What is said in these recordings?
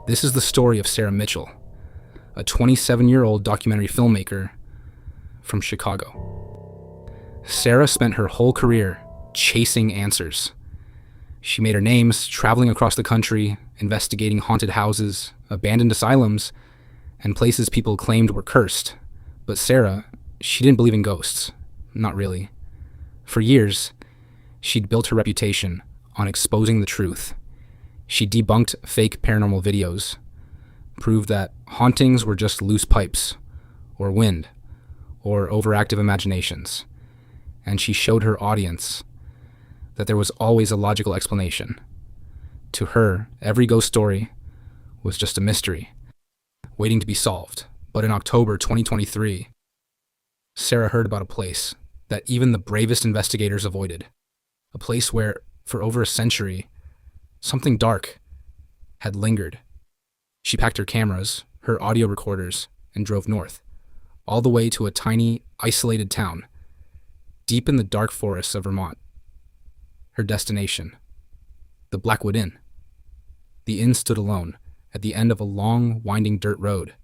This is the story of Sarah Mitchell, a 27-year-old documentary filmmaker from Chicago. Sarah spent her whole career chasing answers. She made her names traveling across the country, investigating haunted houses, abandoned asylums, and places people claimed were cursed. But Sarah, she didn't believe in ghosts. Not really. For years, she'd built her reputation on exposing the truth. She debunked fake paranormal videos, proved that hauntings were just loose pipes, or wind, or overactive imaginations. And she showed her audience that there was always a logical explanation. To her, every ghost story was just a mystery, waiting to be solved. But in October 2023, Sarah heard about a place that even the bravest investigators avoided. A place where, for over a century, something dark had lingered. She packed her cameras, her audio recorders, and drove north, all the way to a tiny, isolated town, deep in the dark forests of Vermont. Her destination, the Blackwood Inn. The inn stood alone at the end of a long, winding dirt road,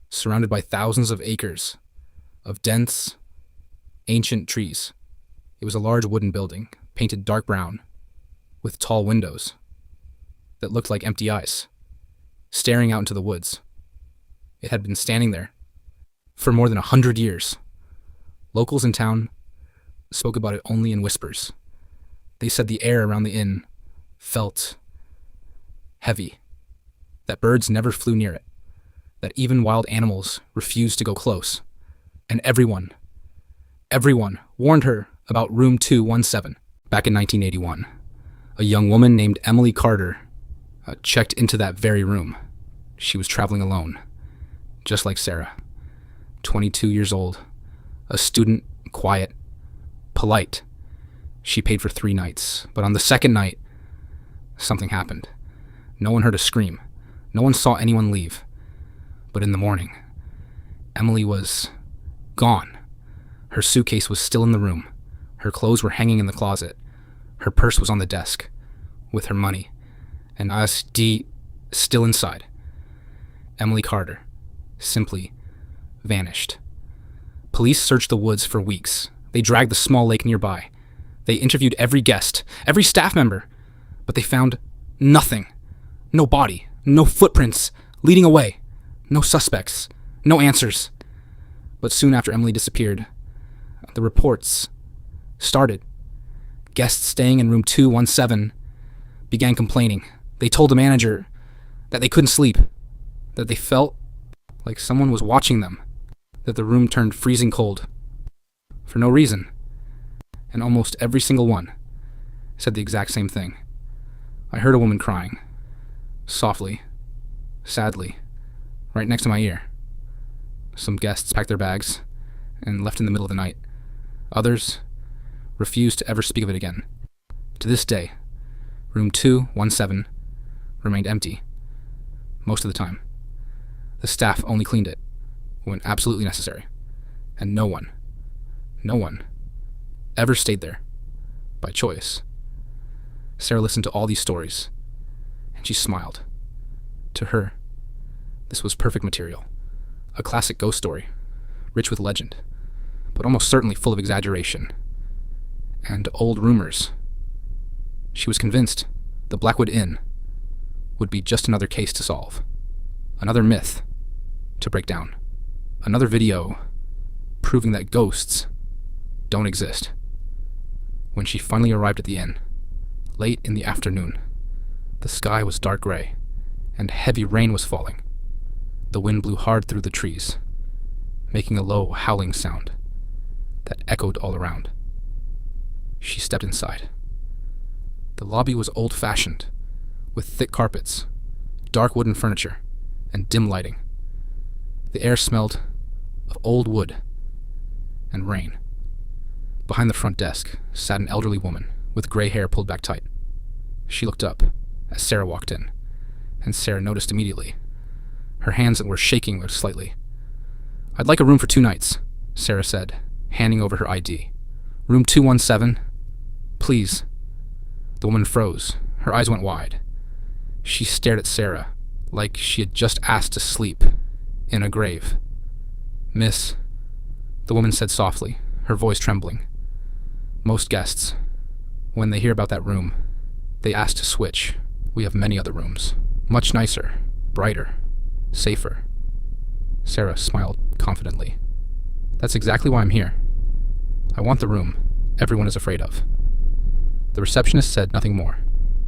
surrounded by thousands of acres of dense, ancient trees. It was a large wooden building, painted dark brown, with tall windows that looked like empty eyes, staring out into the woods. It had been standing there for more than 100 years. Locals in town spoke about it only in whispers. They said the air around the inn felt heavy, that birds never flew near it, that even wild animals refused to go close. And everyone warned her about room 217. Back in 1981, a young woman named Emily Carter checked into that very room. She was traveling alone, just like Sarah. 22 years old, a student, quiet, polite. She paid for 3 nights, but on the second night, something happened. No one heard a scream. No one saw anyone leave. But in the morning, Emily was gone. Her suitcase was still in the room. Her clothes were hanging in the closet. Her purse was on the desk, with her money, and SD still inside. Emily Carter simply vanished. Police searched the woods for weeks. They dragged the small lake nearby. They interviewed every guest, every staff member, but they found nothing. No body, no footprints leading away, no suspects, no answers. But soon after Emily disappeared, the reports started. Guests staying in room 217 began complaining. They told the manager that they couldn't sleep, that they felt like someone was watching them, that the room turned freezing cold for no reason. And almost every single one said the exact same thing. I heard a woman crying, softly, sadly, right next to my ear. Some guests packed their bags and left in the middle of the night. Others refused to ever speak of it again. To this day, room 217 remained empty most of the time. The staff only cleaned it when absolutely necessary, and no one ever stayed there by choice. Sarah listened to all these stories, and she smiled. To her, this was perfect material, a classic ghost story, rich with legend, but almost certainly full of exaggeration and old rumors. She was convinced the Blackwood Inn would be just another case to solve, another myth to break down, another video proving that ghosts don't exist. When she finally arrived at the inn, late in the afternoon, the sky was dark gray, and heavy rain was falling. The wind blew hard through the trees, making a low, howling sound that echoed all around. She stepped inside. The lobby was old-fashioned, with thick carpets, dark wooden furniture, and dim lighting. The air smelled of old wood and rain. Behind the front desk sat an elderly woman with gray hair pulled back tight. She looked up as Sarah walked in, and Sarah noticed immediately. Her hands were shaking slightly. "I'd like a room for 2 nights," Sarah said, handing over her ID. "Room 217, please." The woman froze. Her eyes went wide. She stared at Sarah like she had just asked to sleep in a grave. "Miss," the woman said softly, her voice trembling. "Most guests, when they hear about that room, they ask to switch. We have many other rooms. Much nicer, brighter, safer." Sarah smiled confidently. "That's exactly why I'm here. I want the room everyone is afraid of." The receptionist said nothing more.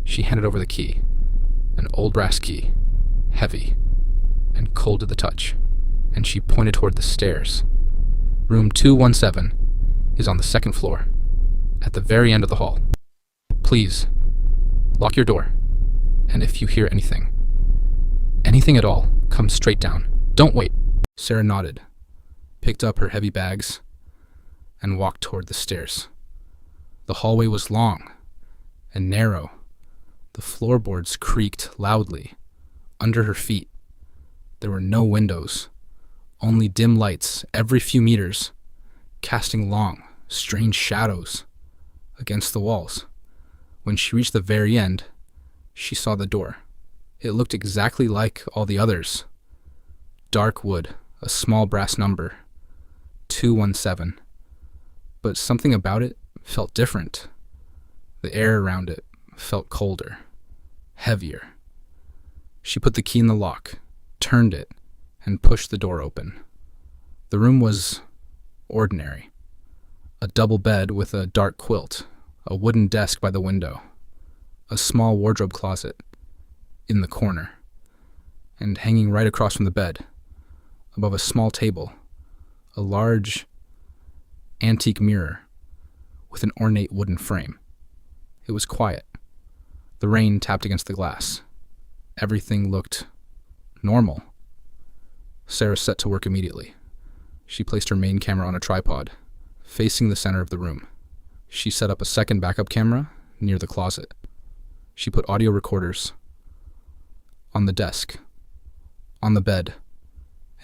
She handed over the key, an old brass key, heavy and cold to the touch, and she pointed toward the stairs. "Room 217 is on the second floor, at the very end of the hall. Please, lock your door, and if you hear anything at all, come straight down. Don't wait." Sarah nodded, picked up her heavy bags, and walked toward the stairs. The hallway was long and narrow. The floorboards creaked loudly under her feet. There were no windows, only dim lights every few meters, casting long, strange shadows against the walls. When she reached the very end, she saw the door. It looked exactly like all the others. Dark wood, a small brass number, 217. But something about it felt different. The air around it felt colder, heavier. She put the key in the lock, turned it, and pushed the door open. The room was ordinary. A double bed with a dark quilt, a wooden desk by the window, a small wardrobe closet in the corner, and hanging right across from the bed, above a small table, a large antique mirror with an ornate wooden frame. It was quiet. The rain tapped against the glass. Everything looked normal. Sarah set to work immediately. She placed her main camera on a tripod, facing the center of the room. She set up a second backup camera near the closet. She put audio recorders on the desk, on the bed,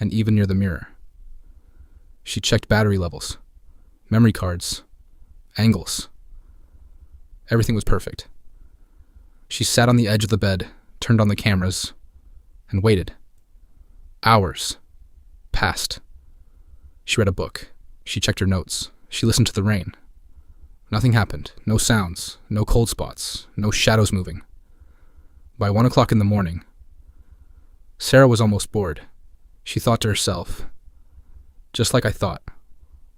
and even near the mirror. She checked battery levels, memory cards, angles. Everything was perfect. She sat on the edge of the bed, turned on the cameras, and waited. Hours passed. She read a book. She checked her notes. She listened to the rain. Nothing happened. No sounds, no cold spots, no shadows moving. By 1 o'clock in the morning, Sarah was almost bored. She thought to herself, "Just like I thought.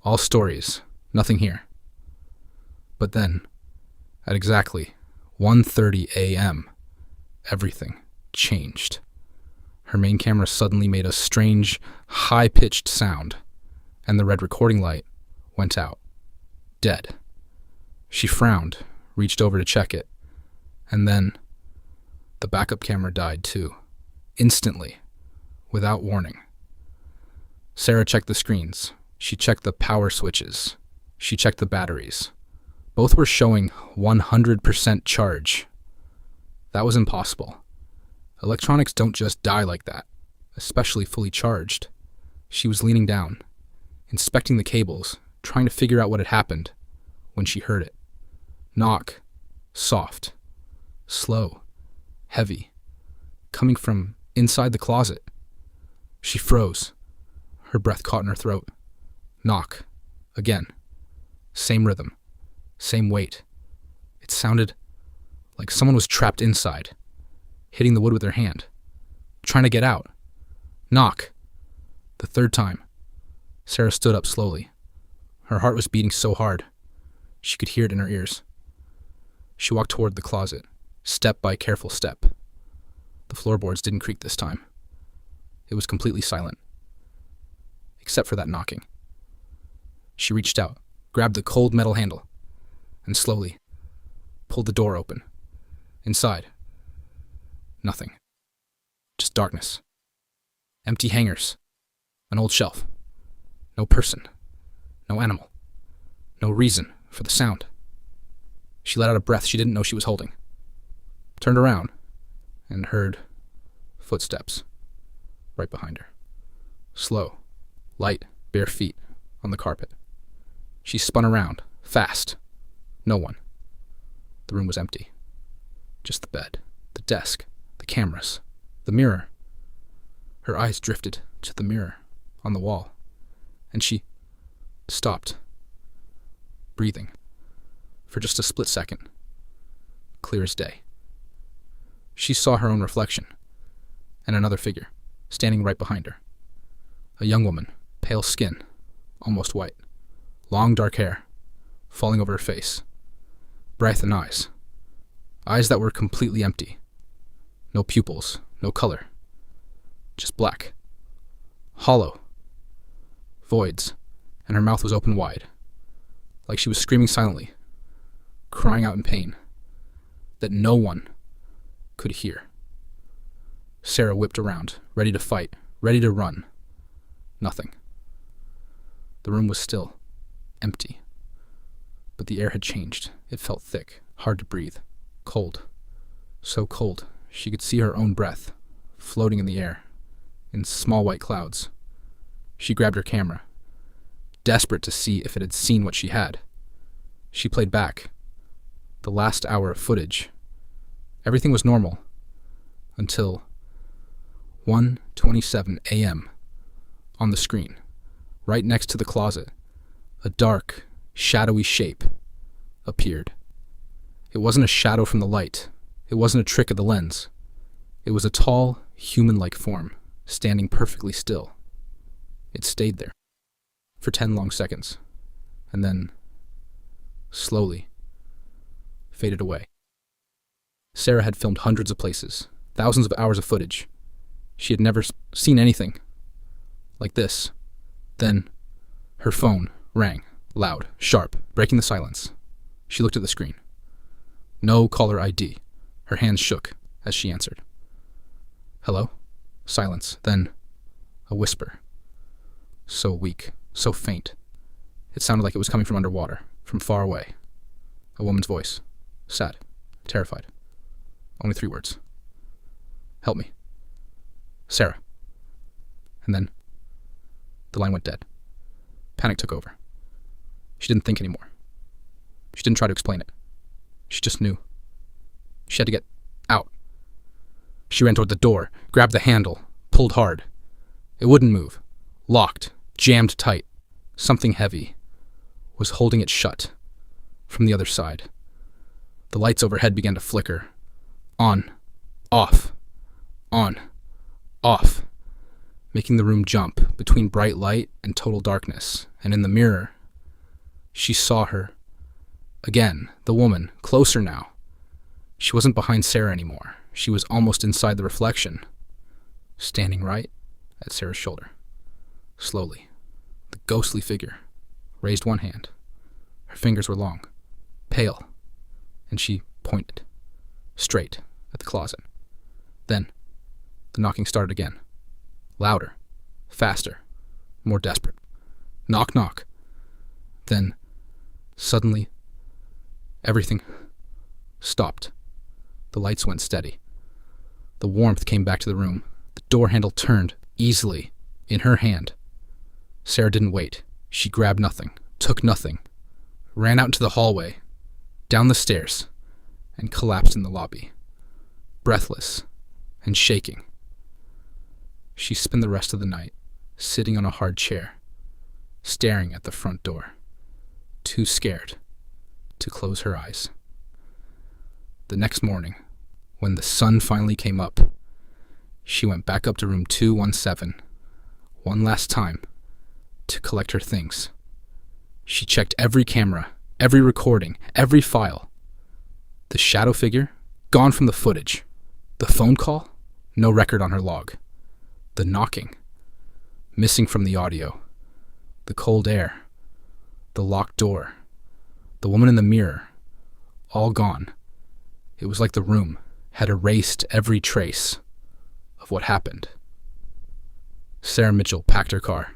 All stories, nothing here." But then, at exactly 1:30 a.m., everything changed. Her main camera suddenly made a strange, high-pitched sound, and the red recording light went out. Dead. She frowned, reached over to check it, and then the backup camera died too, instantly, without warning. Sarah checked the screens. She checked the power switches. She checked the batteries. Both were showing 100% charge. That was impossible. Electronics don't just die like that, especially fully charged. She was leaning down, inspecting the cables, trying to figure out what had happened, when she heard it. Knock. Soft. Slow. Heavy. Coming from inside the closet. She froze. Her breath caught in her throat. Knock. Again. Same rhythm. Same weight. It sounded like someone was trapped inside, hitting the wood with their hand, trying to get out. Knock. The third time. Sarah stood up slowly. Her heart was beating so hard, she could hear it in her ears. She walked toward the closet, step by careful step. The floorboards didn't creak this time. It was completely silent, except for that knocking. She reached out, grabbed the cold metal handle, and slowly pulled the door open. Inside, nothing. Just darkness. Empty hangers. An old shelf. No person. No animal. No reason for the sound. She let out a breath she didn't know she was holding. Turned around and heard footsteps right behind her. Slow, light, bare feet on the carpet. She spun around, fast. No one. The room was empty. Just the bed, the desk, the cameras, the mirror, Her eyes drifted to the mirror on the wall, and she stopped breathing for just a split second, clear as day. She saw her own reflection and another figure standing right behind her. A young woman, pale skin, almost white, long dark hair falling over her face, breath and eyes that were completely empty. No pupils, no color, just black, hollow, voids, and her mouth was open wide, like she was screaming silently, crying out in pain that no one could hear. Sarah whipped around, ready to fight, ready to run. Nothing. The room was still, empty, but the air had changed. It felt thick, hard to breathe, cold, so cold she could see her own breath floating in the air in small white clouds. She grabbed her camera, desperate to see if it had seen what she had. She played back the last hour of footage. Everything was normal until 1:27 a.m. On the screen, right next to the closet, a dark, shadowy shape appeared. It wasn't a shadow from the light. It wasn't a trick of the lens. It was a tall, human-like form, standing perfectly still. It stayed there for 10 long seconds, and then, slowly, faded away. Sarah had filmed hundreds of places, thousands of hours of footage. She had never seen anything like this. Then, her phone rang, loud, sharp, breaking the silence. She looked at the screen. No caller ID. Her hands shook as she answered. Hello? Silence. Then, a whisper. So weak, so faint. It sounded like it was coming from underwater, from far away. A woman's voice. Sad, terrified. Only 3 words. Help me. Sarah. And then, the line went dead. Panic took over. She didn't think anymore. She didn't try to explain it. She just knew. She had to get out. She ran toward the door, grabbed the handle, pulled hard. It wouldn't move. Locked, jammed tight. Something heavy was holding it shut from the other side. The lights overhead began to flicker. On, off, on, off, making the room jump between bright light and total darkness. And in the mirror, she saw her. Again, the woman, closer now. She wasn't behind Sarah anymore. She was almost inside the reflection, standing right at Sarah's shoulder. Slowly, the ghostly figure raised one hand. Her fingers were long, pale, and she pointed straight at the closet. Then, the knocking started again. Louder, faster, more desperate. Knock, knock. Then, suddenly, everything stopped. The lights went steady. The warmth came back to the room. The door handle turned easily in her hand. Sarah didn't wait. She grabbed nothing, took nothing, ran out into the hallway, down the stairs, and collapsed in the lobby, breathless and shaking. She spent the rest of the night sitting on a hard chair, staring at the front door, too scared to close her eyes. The next morning, when the sun finally came up, she went back up to room 217, one last time, to collect her things. She checked every camera, every recording, every file. The shadow figure, gone from the footage. The phone call, no record on her log. The knocking, missing from the audio. The cold air, the locked door, the woman in the mirror, all gone. It was like the room had erased every trace of what happened. Sarah Mitchell packed her car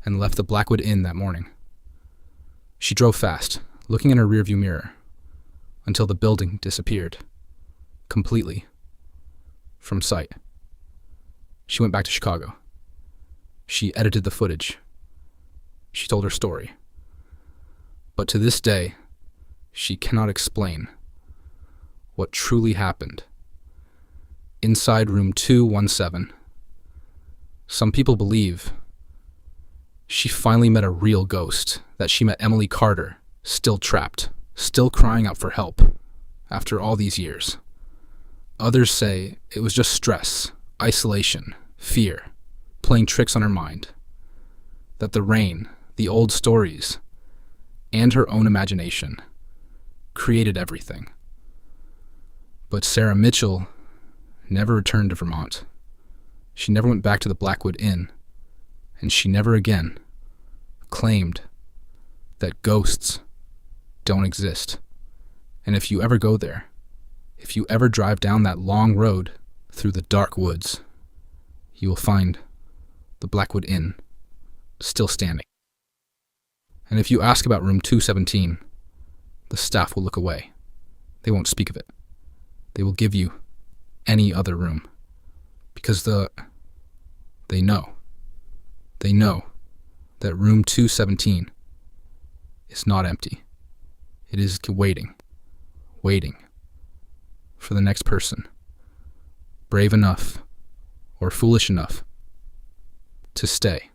and left the Blackwood Inn that morning. She drove fast, looking in her rearview mirror, until the building disappeared, completely, from sight. She went back to Chicago. She edited the footage. She told her story. But to this day, she cannot explain what truly happened inside room 217 Some people believe she finally met a real ghost, that she met Emily Carter, still trapped, still crying out for help after all these years. Others say it was just stress, isolation, fear, playing tricks on her mind. That the rain, the old stories, and her own imagination created everything. But Sarah Mitchell never returned to Vermont. She never went back to the Blackwood Inn, and she never again claimed that ghosts don't exist. And if you ever go there, if you ever drive down that long road through the dark woods, you will find the Blackwood Inn still standing. And if you ask about room 217, the staff will look away. They won't speak of it. They will give you any other room, because they know that room 217 is not empty. It is waiting for the next person, brave enough or foolish enough to stay.